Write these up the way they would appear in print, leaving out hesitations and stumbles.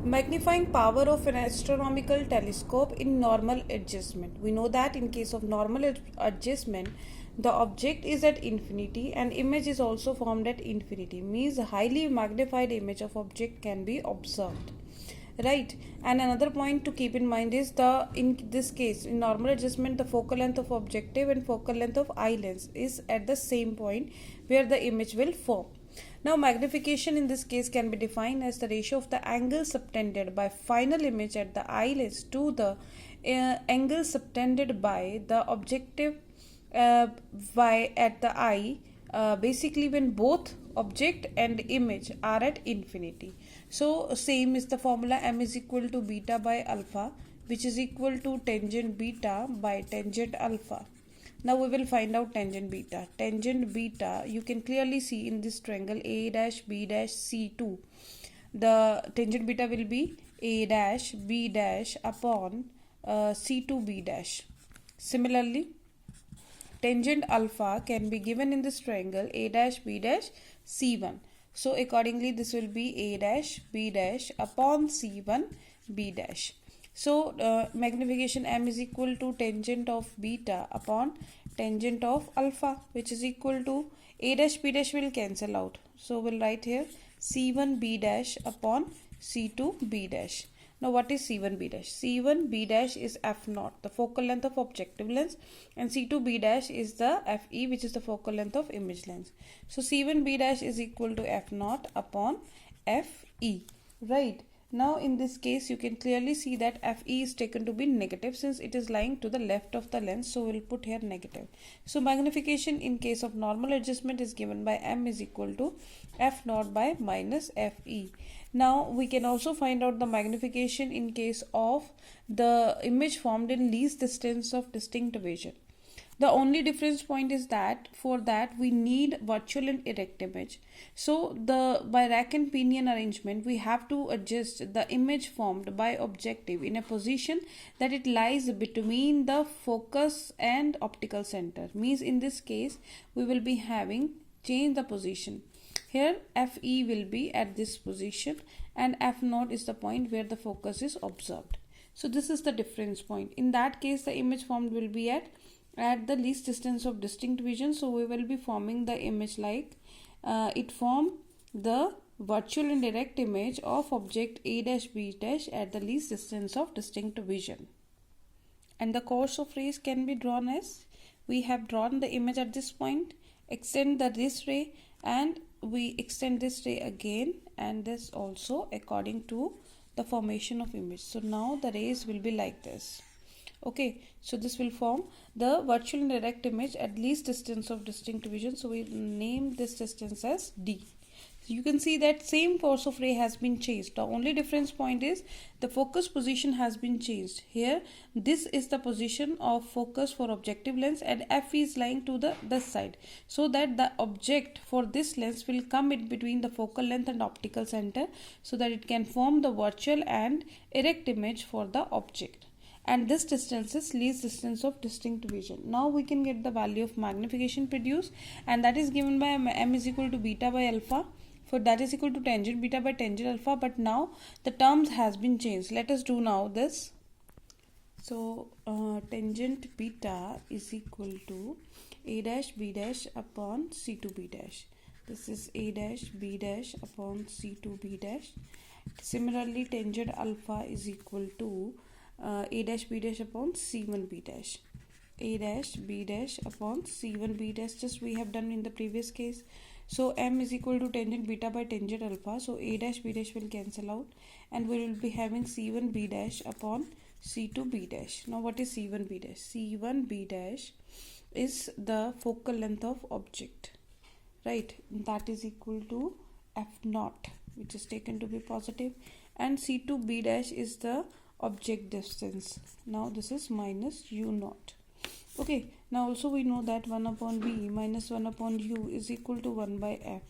Magnifying power of an astronomical telescope in normal adjustment. We know that in case of normal adjustment, the object is at infinity and image is also formed at infinity. Means a highly magnified image of object can be observed. Right. And another point to keep in mind is in this case in normal adjustment the focal length of objective and focal length of eye lens is at the same point where the image will form. Now, magnification in this case can be defined as the ratio of the angle subtended by final image at the eye lens to the angle subtended by the objective by at the eye, basically when both object and image are at infinity. So same is the formula, m is equal to beta by alpha, which is equal to tangent beta by tangent alpha. Now we will find out tangent beta. Tangent beta you can clearly see in this triangle A dash B dash C2. The tangent beta will be A dash B dash upon C2 B dash. Similarly, tangent alpha can be given in this triangle A dash B dash C1. So accordingly this will be A dash B dash upon C1 B dash. So magnification m is equal to tangent of beta upon tangent of alpha, which is equal to A dash B dash will cancel out. So we'll write here C1 B dash upon C2 B dash. Now what is C1 B dash? C1 B dash is f naught, the focal length of objective lens, and C2 B dash is the fe, which is the focal length of image lens. So C1 B dash is equal to f naught upon fe, right? Now in this case you can clearly see that fe is taken to be negative since it is lying to the left of the lens, so we'll put here negative. So magnification in case of normal adjustment is given by m is equal to f naught by minus fe. Now we can also find out the magnification in case of the image formed in least distance of distinct vision. The only difference point is that for that we need virtual and erect image. So by rack and pinion arrangement we have to adjust the image formed by objective in a position that it lies between the focus and optical center. Means in this case we will be having change the position. Here fe will be at this position and f naught is the point where the focus is observed. So this is the difference point. In that case the image formed will be at the least distance of distinct vision, so we will be forming the image like it form the virtual and direct image of object A dash B dash at the least distance of distinct vision. And the course of rays can be drawn as we have drawn the image at this point, extend this ray and we extend this ray again and this also according to the formation of image. So now the rays will be like this. Okay, so this will form the virtual and direct image at least distance of distinct vision. So we name this distance as D. So you can see that same course of ray has been changed. The only difference point is the focus position has been changed. Here this is the position of focus for objective lens and f is lying to this side, so that the object for this lens will come in between the focal length and optical center, so that it can form the virtual and erect image for the object. And this distance is least distance of distinct vision. Now we can get the value of magnification produced, and that is given by m is equal to beta by alpha, for that is equal to tangent beta by tangent alpha, but now the terms has been changed. Let us do now this. So tangent beta is equal to A dash B dash upon C2 B dash. This is A dash B dash upon C2 B dash. Similarly, tangent alpha is equal to A dash B dash upon C1 B dash. A dash B dash upon C1 B dash, just we have done in the previous case. So m is equal to tangent beta by tangent alpha, so A dash B dash will cancel out and we will be having C1 B dash upon C2 B dash. Now what is C1 B dash? C1 B dash is the focal length of object, right? That is equal to f naught, which is taken to be positive, and C2 B dash is the object distance. Now this is minus u naught. Okay, now also we know that 1 upon v minus 1 upon u is equal to 1 by f.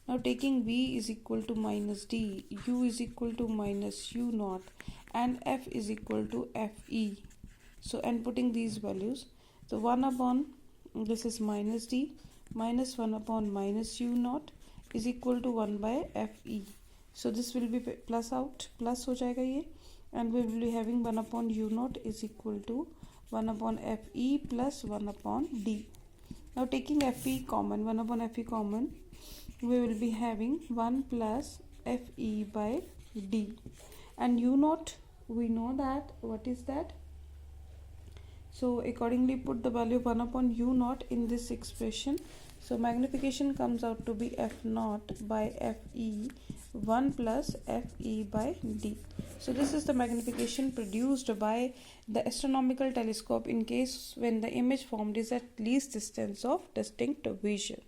Now taking v is equal to minus d, u is equal to minus u naught, and f is equal to fe. So and putting these values, so 1 upon this is minus d minus 1 upon minus u naught is equal to 1 by fe. So this will be plus out, plus हो जाएगा ये, and we will be having 1 upon u naught is equal to 1 upon fe plus 1 upon d. Now taking fe common, 1 upon fe common, we will be having 1 plus fe by d, and u naught, we know that what is that. So accordingly put the value of 1 upon u naught in this expression. So magnification comes out to be f naught by fe 1 plus fe by d. So this is the magnification produced by the astronomical telescope in case when the image formed is at least distance of distinct vision.